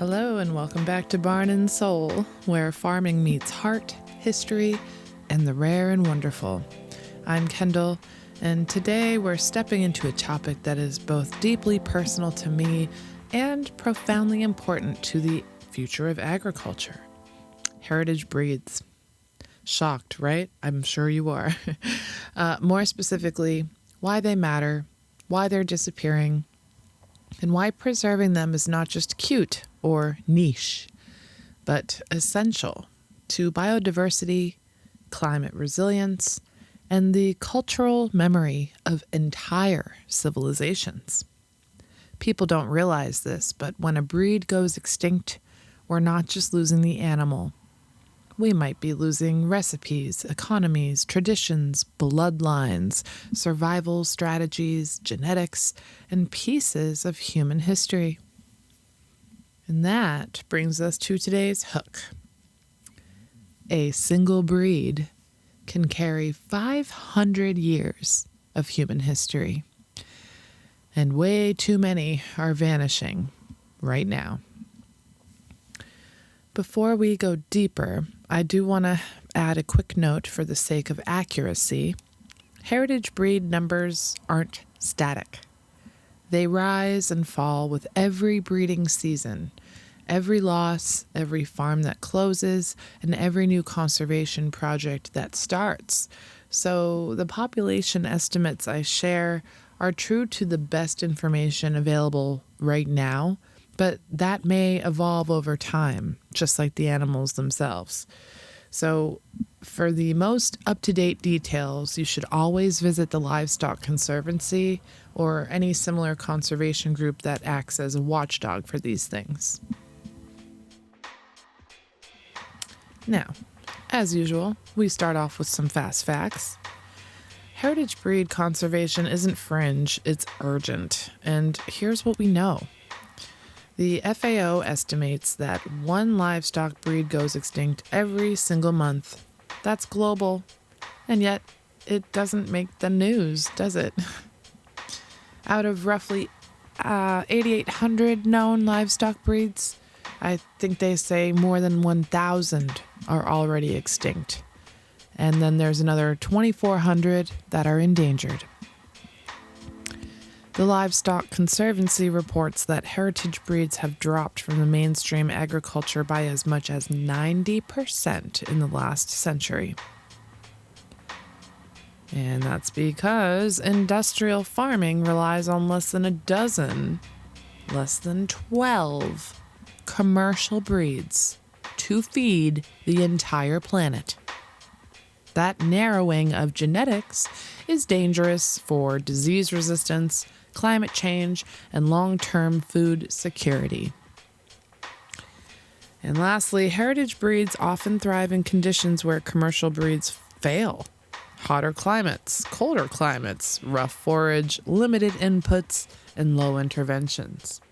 Hello and welcome back to Barn and Soul, where farming meets heart, history, and the rare and wonderful. I'm Kendall, and today we're stepping into a topic that is both deeply personal to me and profoundly important to the future of agriculture. Heritage breeds. Shocked, right? I'm sure you are. More specifically, why they matter, why they're disappearing, and why preserving them is not just cute or niche, but essential to biodiversity, climate resilience, and the cultural memory of entire civilizations. People don't realize this, but when a breed goes extinct, we're not just losing the animal. We might be losing recipes, economies, traditions, bloodlines, survival strategies, genetics, and pieces of human history. And that brings us to today's hook. A single breed can carry 500 years of human history, and way too many are vanishing right now. Before we go deeper, I do want to add a quick note for the sake of accuracy. Heritage breed numbers aren't static. They rise and fall with every breeding season, every loss, every farm that closes, and every new conservation project that starts. So the population estimates I share are true to the best information available right now, but that may evolve over time, just like the animals themselves. So for the most up-to-date details, you should always visit the Livestock Conservancy or any similar conservation group that acts as a watchdog for these things. Now, as usual, we start off with some fast facts. Heritage breed conservation isn't fringe, it's urgent. And here's what we know. The FAO estimates that one livestock breed goes extinct every single month. That's global. And yet, it doesn't make the news, does it? Out of roughly 8,800 known livestock breeds, I think they say more than 1,000 are already extinct. And then there's another 2,400 that are endangered. The Livestock Conservancy reports that heritage breeds have dropped from the mainstream agriculture by as much as 90% in the last century. And that's because industrial farming relies on less than 12 commercial breeds to feed the entire planet. That narrowing of genetics is dangerous for disease resistance, climate change, and long-term food security. And lastly, heritage breeds often thrive in conditions where commercial breeds fail. Hotter climates, colder climates, rough forage, limited inputs, and low interventions.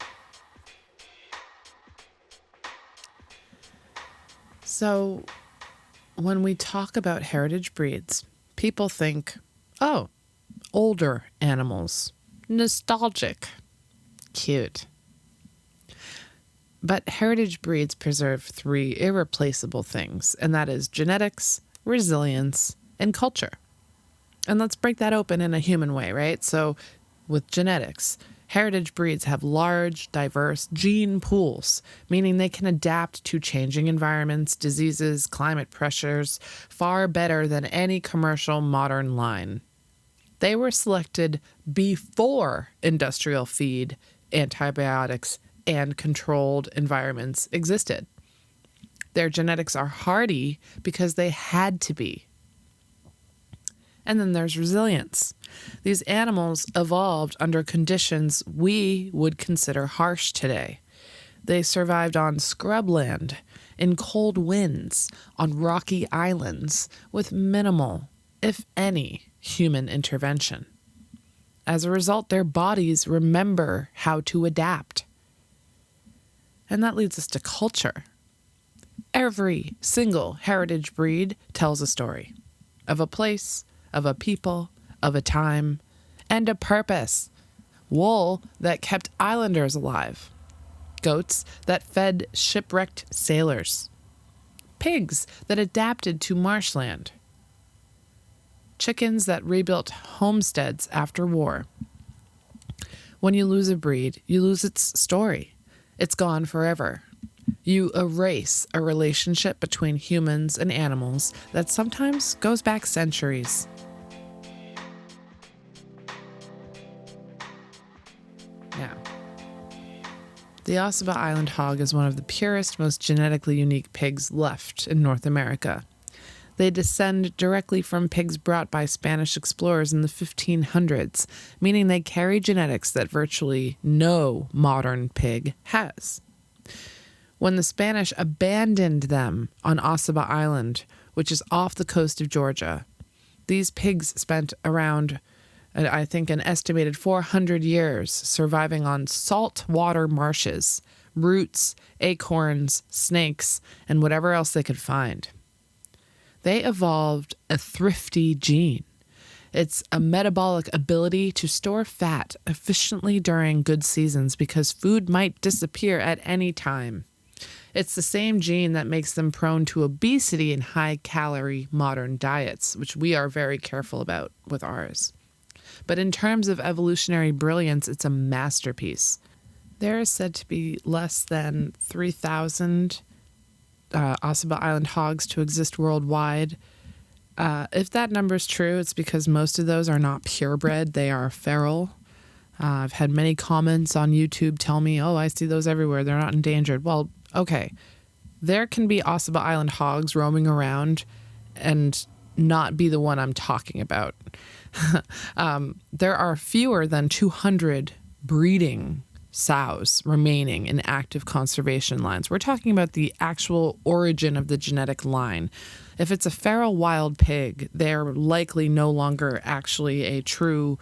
So, when we talk about heritage breeds, people think, oh, older animals, nostalgic, cute. But heritage breeds preserve three irreplaceable things, and that is genetics, resilience, and culture. And let's break that open in a human way, right? So with genetics, heritage breeds have large, diverse gene pools, meaning they can adapt to changing environments, diseases, climate pressures far better than any commercial modern line. They were selected before industrial feed, antibiotics, and controlled environments existed. Their genetics are hardy because they had to be. And then there's resilience. These animals evolved under conditions we would consider harsh today. They survived on scrubland, in cold winds, on rocky islands, with minimal, if any, human intervention. As a result, their bodies remember how to adapt. And that leads us to culture. Every single heritage breed tells a story of a place, of a people, of a time, and a purpose. Wool that kept islanders alive. goats that fed shipwrecked sailors, pigs that adapted to marshland, chickens that rebuilt homesteads after war. When you lose a breed, you lose its story. It's gone forever. You erase a relationship between humans and animals that sometimes goes back centuries. Now, the Ossabaw Island hog is one of the purest, most genetically unique pigs left in North America. They descend directly from pigs brought by Spanish explorers in the 1500s, meaning they carry genetics that virtually no modern pig has. When the Spanish abandoned them on Ossabaw Island, which is off the coast of Georgia, these pigs spent around, I think, an estimated 400 years surviving on saltwater marshes, roots, acorns, snakes, and whatever else they could find. They evolved a thrifty gene. It's a metabolic ability to store fat efficiently during good seasons because food might disappear at any time. It's the same gene that makes them prone to obesity in high-calorie modern diets, which we are very careful about with ours. But in terms of evolutionary brilliance, it's a masterpiece. There is said to be less than 3,000 Ossabaw Island hogs to exist worldwide. If that number is true, it's because most of those are not purebred. They are feral. I've had many comments on YouTube tell me, oh, I see those everywhere. They're not endangered. Well, okay. There can be Ossabaw Island hogs roaming around and not be the one I'm talking about. There are fewer than 200 breeding sows remaining in active conservation lines. We're talking about the actual origin of the genetic line. If it's a feral wild pig, they're likely no longer actually a true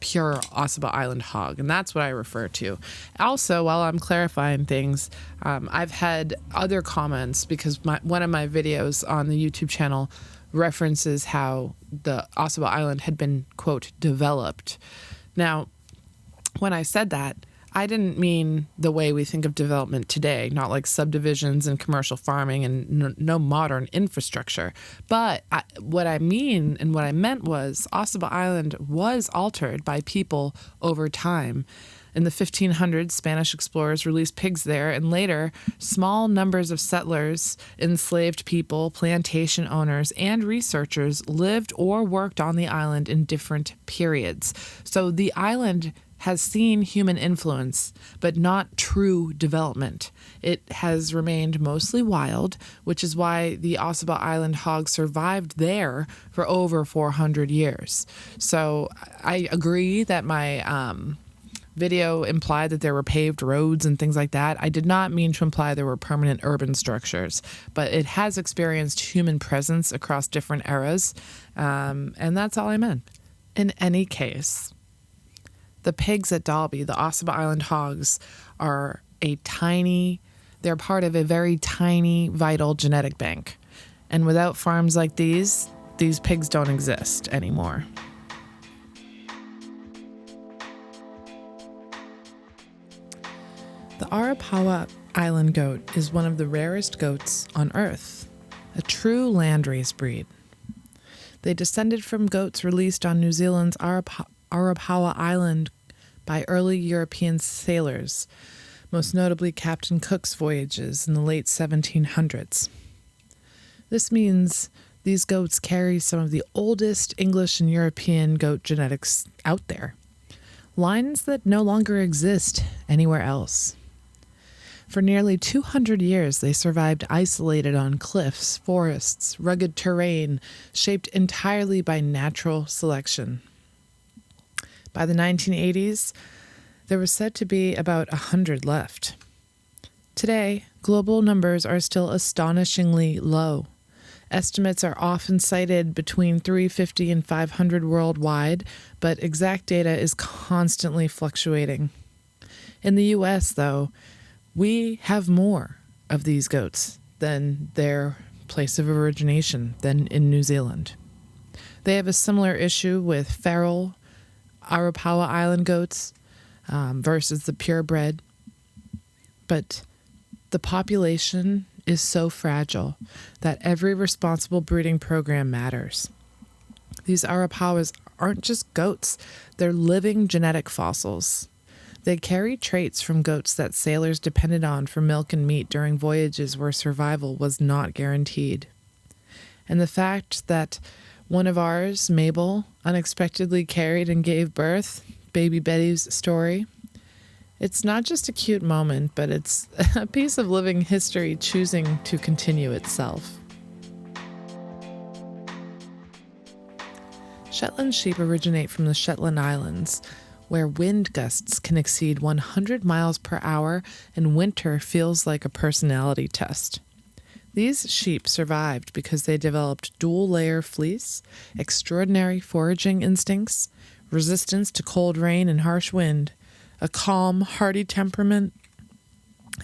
pure Ossabaw Island hog, and that's what I refer to. Also, while I'm clarifying things, I've had other comments because one of my videos on the YouTube channel references how the Ossabaw Island had been, quote, developed. Now, when I said that, I didn't mean the way we think of development today, not like subdivisions and commercial farming and no modern infrastructure. But what I mean and what I meant was Ossabaw Island was altered by people over time. In the 1500s, Spanish explorers released pigs there, and later, small numbers of settlers, enslaved people, plantation owners, and researchers lived or worked on the island in different periods. So the island has seen human influence, but not true development. It has remained mostly wild, which is why the Ossabaw Island hog survived there for over 400 years. So I agree that my video implied that there were paved roads and things like that. I did not mean to imply there were permanent urban structures, but it has experienced human presence across different eras, and that's all I meant. In any case, the pigs at Dalby, the Ossabaw Island hogs, are they're part of a very tiny, vital genetic bank. And without farms like these pigs don't exist anymore. The Arapawa Island goat is one of the rarest goats on Earth, a true landrace breed. They descended from goats released on New Zealand's Arapawa Island by early European sailors, most notably Captain Cook's voyages in the late 1700s. This means these goats carry some of the oldest English and European goat genetics out there, lines that no longer exist anywhere else. For nearly 200 years, they survived isolated on cliffs, forests, rugged terrain, shaped entirely by natural selection. By the 1980s, there was said to be about 100 left. Today, global numbers are still astonishingly low. Estimates are often cited between 350 and 500 worldwide, but exact data is constantly fluctuating. In the U.S., though, we have more of these goats than their place of origination than in New Zealand. They have a similar issue with feral Arapawa Island goats versus the purebred. But the population is so fragile that every responsible breeding program matters. These Arapawas aren't just goats, they're living genetic fossils. They carry traits from goats that sailors depended on for milk and meat during voyages where survival was not guaranteed. And the fact that one of ours, Mabel, unexpectedly carried and gave birth, baby Betty's story, it's not just a cute moment, but it's a piece of living history choosing to continue itself. Shetland sheep originate from the Shetland Islands, where wind gusts can exceed 100 miles per hour and winter feels like a personality test. These sheep survived because they developed dual-layer fleece, extraordinary foraging instincts, resistance to cold rain and harsh wind, a calm, hardy temperament,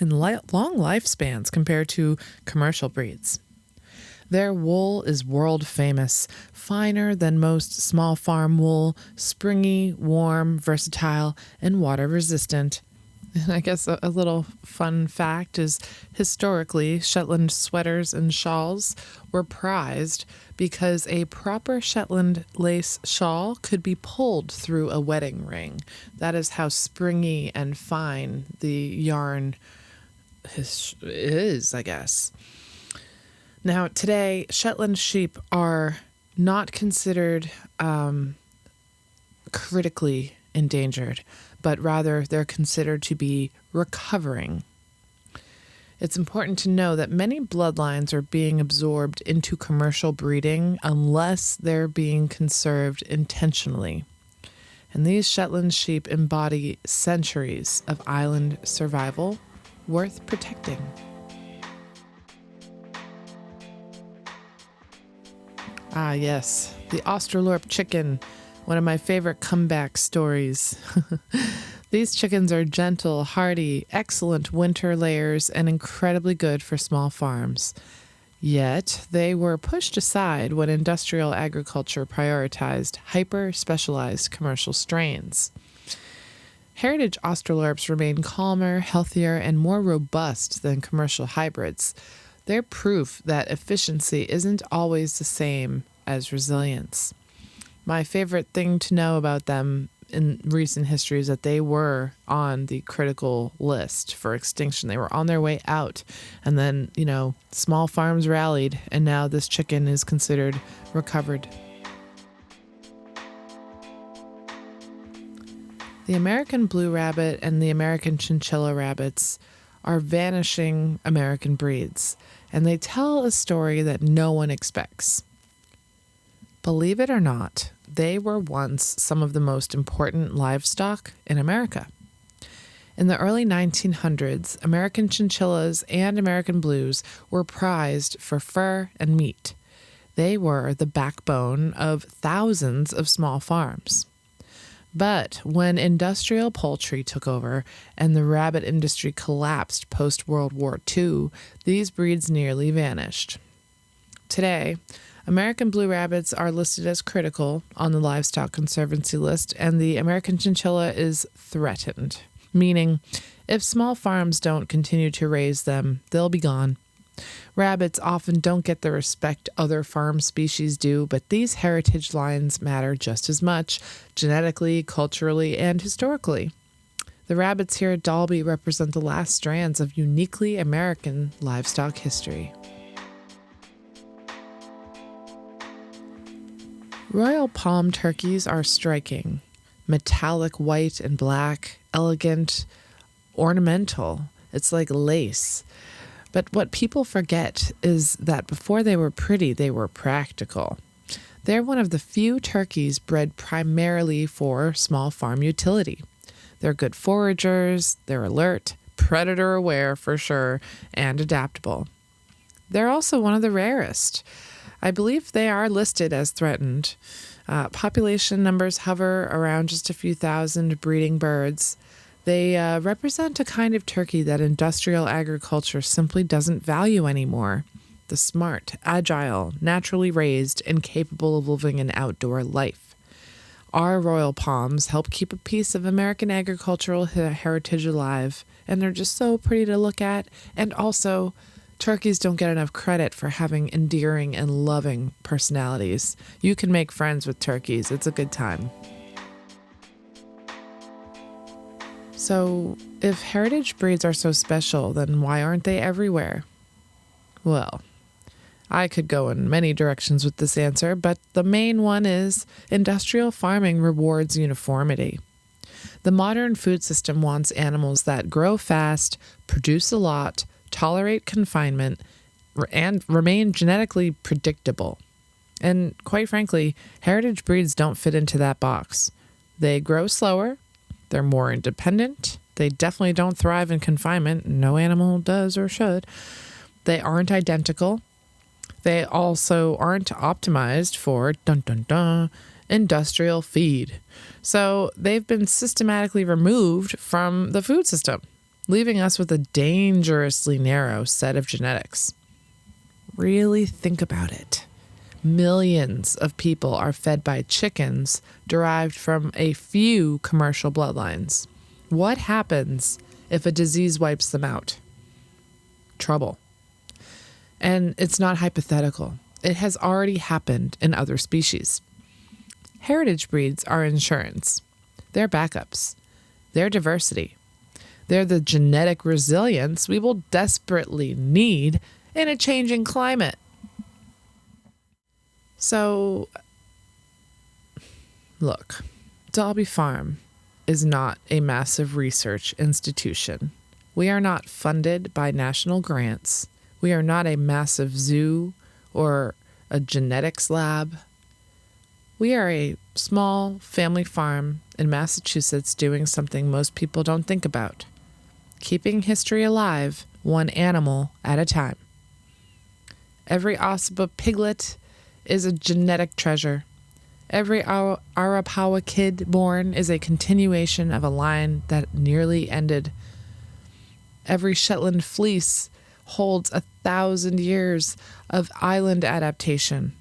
and long lifespans compared to commercial breeds. Their wool is world famous, finer than most small farm wool, springy, warm, versatile, and water resistant. And I guess a little fun fact is historically, Shetland sweaters and shawls were prized because a proper Shetland lace shawl could be pulled through a wedding ring. That is how springy and fine the yarn is, I guess. Now, today, Shetland sheep are not considered critically endangered, but rather they're considered to be recovering. It's important to know that many bloodlines are being absorbed into commercial breeding unless they're being conserved intentionally. And these Shetland sheep embody centuries of island survival worth protecting. Ah, yes, the Australorp chicken, one of my favorite comeback stories. These chickens are gentle, hardy, excellent winter layers, and incredibly good for small farms. Yet, they were pushed aside when industrial agriculture prioritized hyper-specialized commercial strains. Heritage Australorps remain calmer, healthier, and more robust than commercial hybrids. They're proof that efficiency isn't always the same as resilience. My favorite thing to know about them in recent history is that they were on the critical list for extinction. They were on their way out. And then, small farms rallied, and now this chicken is considered recovered. The American blue rabbit and the American chinchilla rabbits are vanishing American breeds, and they tell a story that no one expects. Believe it or not, they were once some of the most important livestock in America. In the early 1900s, American chinchillas and American blues were prized for fur and meat. They were the backbone of thousands of small farms. But when industrial poultry took over and the rabbit industry collapsed post-World War II, these breeds nearly vanished. Today, American blue rabbits are listed as critical on the Livestock Conservancy list, and the American chinchilla is threatened, meaning if small farms don't continue to raise them, they'll be gone. Rabbits often don't get the respect other farm species do, but these heritage lines matter just as much, genetically, culturally, and historically. The rabbits here at Dalby represent the last strands of uniquely American livestock history. Royal palm turkeys are striking. Metallic white and black, elegant, ornamental. It's like lace. But what people forget is that before they were pretty, they were practical. They're one of the few turkeys bred primarily for small farm utility. They're good foragers, they're alert, predator aware for sure, and adaptable. They're also one of the rarest. I believe they are listed as threatened. Population numbers hover around just a few thousand breeding birds. They represent a kind of turkey that industrial agriculture simply doesn't value anymore. The smart, agile, naturally raised, and capable of living an outdoor life. Our royal palms help keep a piece of American agricultural heritage alive, and they're just so pretty to look at. And also, turkeys don't get enough credit for having endearing and loving personalities. You can make friends with turkeys. It's a good time. So, if heritage breeds are so special, then why aren't they everywhere? Well, I could go in many directions with this answer, but the main one is industrial farming rewards uniformity. The modern food system wants animals that grow fast, produce a lot, tolerate confinement, and remain genetically predictable. And quite frankly, heritage breeds don't fit into that box. They grow slower, they're more independent, they definitely don't thrive in confinement, no animal does or should. They aren't identical. They also aren't optimized for industrial feed. So they've been systematically removed from the food system, leaving us with a dangerously narrow set of genetics. Really think about it. Millions of people are fed by chickens derived from a few commercial bloodlines. What happens if a disease wipes them out? Trouble. And it's not hypothetical. It has already happened in other species. Heritage breeds are insurance. They're backups. They're diversity. They're the genetic resilience we will desperately need in a changing climate. So, look, Dalby Farm is not a massive research institution. We are not funded by national grants. We are not a massive zoo or a genetics lab. We are a small family farm in Massachusetts doing something most people don't think about. Keeping history alive, one animal at a time. Every Ossabaw piglet is a genetic treasure. Every Arapawa kid born is a continuation of a line that nearly ended. Every Shetland fleece holds 1,000 years of island adaptation.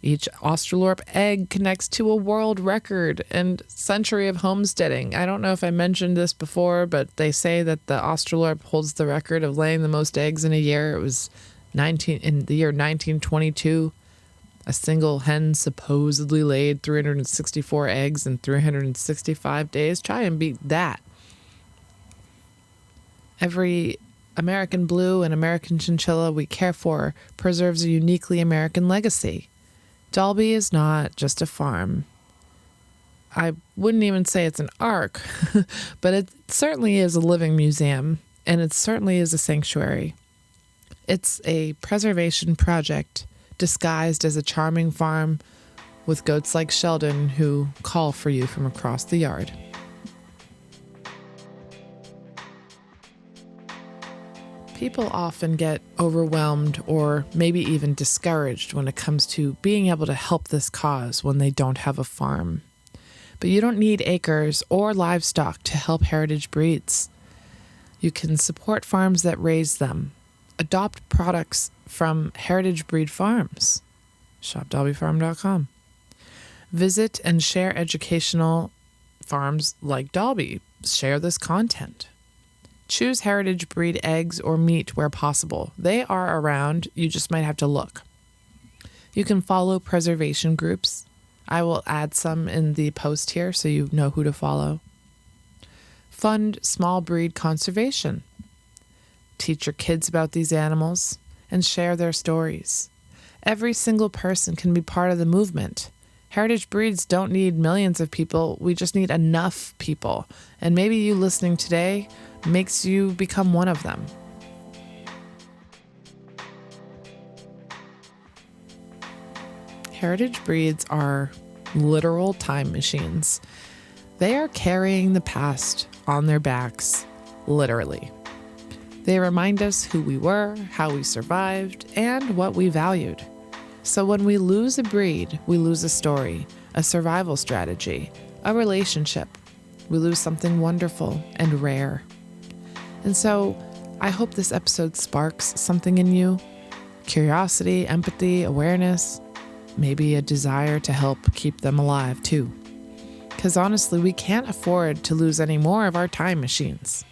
Each Australorp egg connects to a world record and century of homesteading. I don't know if I mentioned this before, but they say that the Australorp holds the record of laying the most eggs in a year. It was in the year 1922. A single hen supposedly laid 364 eggs in 365 days. Try and beat that. Every American blue and American chinchilla we care for preserves a uniquely American legacy. Dalby is not just a farm. I wouldn't even say it's an ark, but it certainly is a living museum, and it certainly is a sanctuary. It's a preservation project disguised as a charming farm with goats like Sheldon who call for you from across the yard. People often get overwhelmed or maybe even discouraged when it comes to being able to help this cause when they don't have a farm. But you don't need acres or livestock to help heritage breeds. You can support farms that raise them. Adopt products from heritage breed farms. ShopDalbyFarm.com. Visit and share educational farms like Dalby. Share this content. Choose heritage breed eggs or meat where possible. They are around. You just might have to look. You can follow preservation groups. I will add some in the post here so you know who to follow. Fund small breed conservation. Teach your kids about these animals and share their stories. Every single person can be part of the movement. Heritage breeds don't need millions of people. We just need enough people. And maybe you listening today makes you become one of them. Heritage breeds are literal time machines. They are carrying the past on their backs, literally. They remind us who we were, how we survived, and what we valued. So when we lose a breed, we lose a story, a survival strategy, a relationship. We lose something wonderful and rare. And so I hope this episode sparks something in you. Curiosity, empathy, awareness. maybe a desire to help keep them alive too. Because honestly, we can't afford to lose any more of our time machines.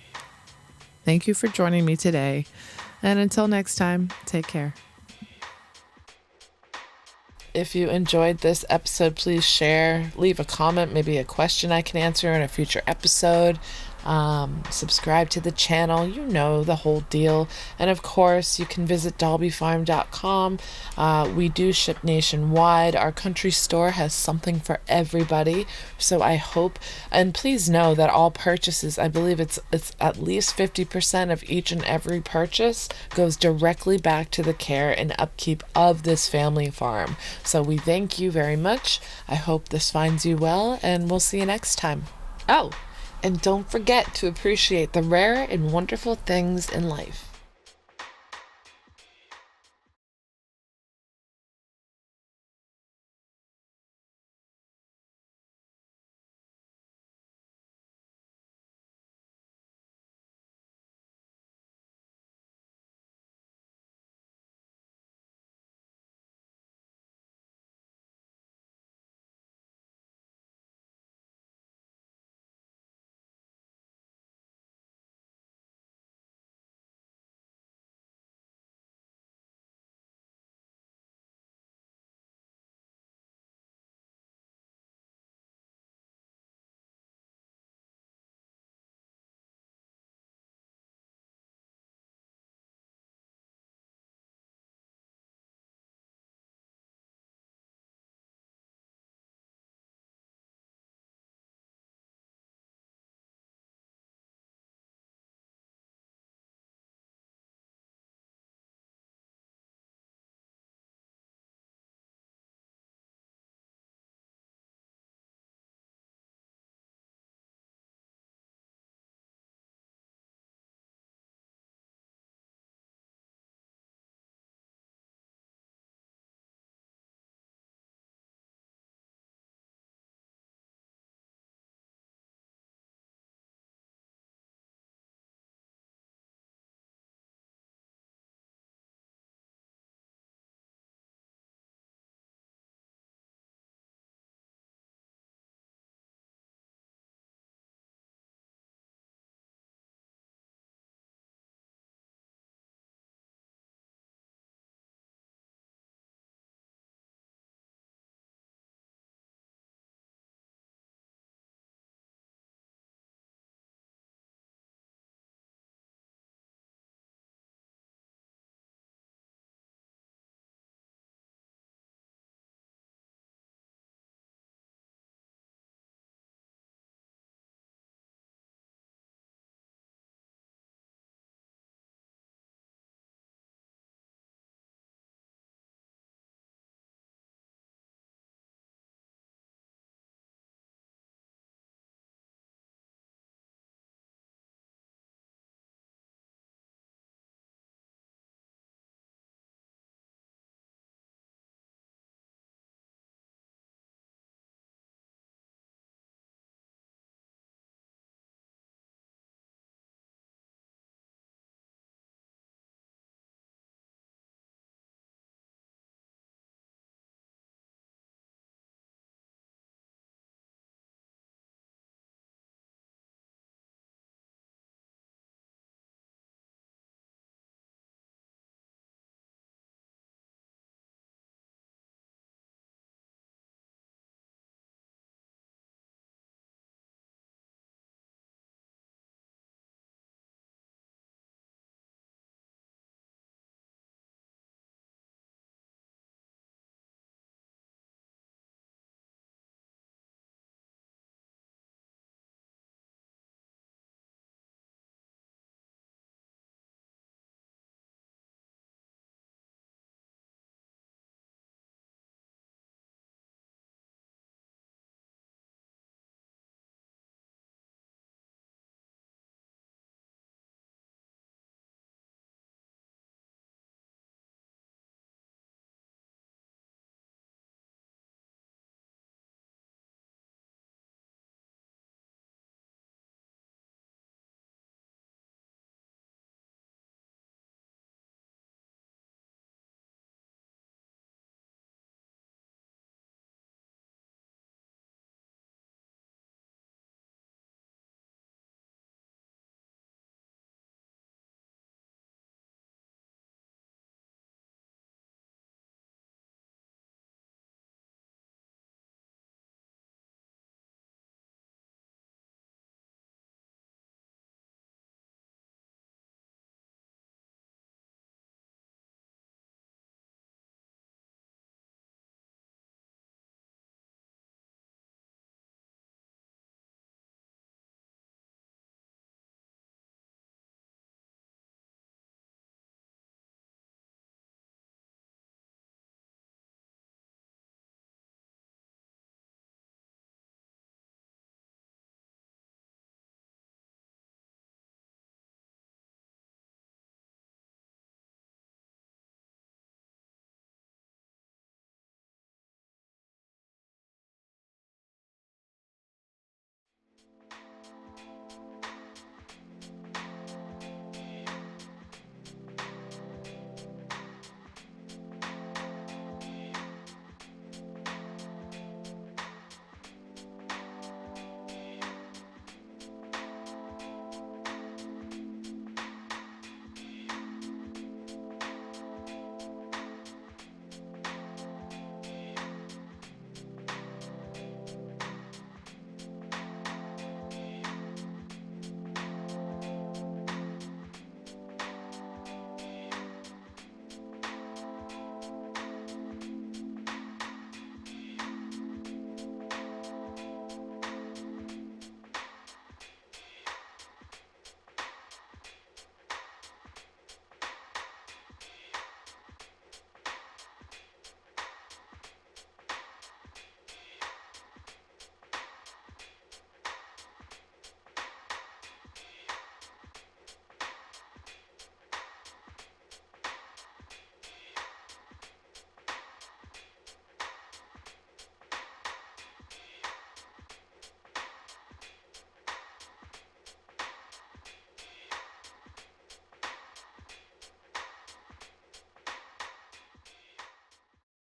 Thank you for joining me today, and until next time, take care. If you enjoyed this episode, please share, leave a comment, maybe a question I can answer in a future episode. Subscribe to the channel, you know the whole deal. And of course, you can visit dolbyfarm.com. We do ship nationwide. Our country store has something for everybody. So I hope, and please know that all purchases, I believe it's at least 50% of each and every purchase goes directly back to the care and upkeep of this family farm. So we thank you very much. I hope this finds you well, and we'll see you next time. Oh, and don't forget to appreciate the rare and wonderful things in life.